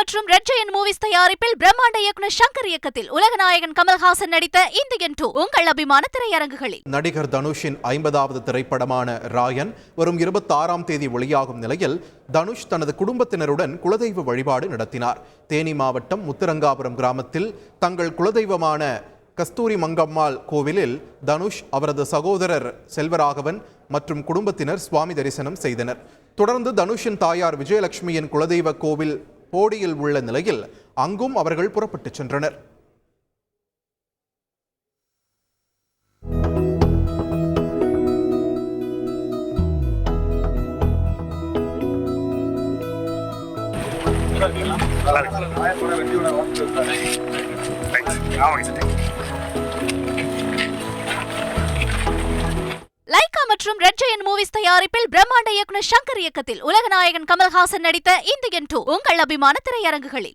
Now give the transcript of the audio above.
மற்றும் red giant movies தயாரிப்பில் பிரம்மாண்ட இயக்குனர் ஷங்கர் இயக்கத்தில் உலகநாயகன் கமல்ஹாசன் நடித்த இந்தியன் 2 உங்கள் அபிமான திரையரங்குகளில். நடிகர் தனுஷின் 50வது திரைப்படமான ராயன் வரும் 26ஆம் தேதி வெளியாகும் நிலையில் தனுஷ் தனது குடும்பத்தினருடன் குலதெய்வ வழிபாடு நடத்தினார். தேனி மாவட்டம் முத்துரங்காபுரம் கிராமத்தில் தங்கள் குலதெய்வமான கஸ்தூரி மங்கம்மாள் கோவிலில் தனுஷ், அவரது சகோதரர் செல்வராகவன் மற்றும் குடும்பத்தினர் சுவாமி தரிசனம் செய்தனர். தொடர்ந்து தனுஷின் தாயார் விஜயலட்சுமியின் குலதெய்வ கோவில் போடியில் உள்ள நிலையில் அங்கும் அவர்கள் புறப்பட்டுச் சென்றனர். லைகா மற்றும் ரெட் ஜெயண்ட் மூவிஸ் தயாரிப்பில் பிரம்மாண்ட இயக்குனர் ஷங்கர் இயக்கத்தில் உலகநாயகன் கமல்ஹாசன் நடித்த இந்தியன் 2 உங்கள் அபிமான திரையரங்குகளில்.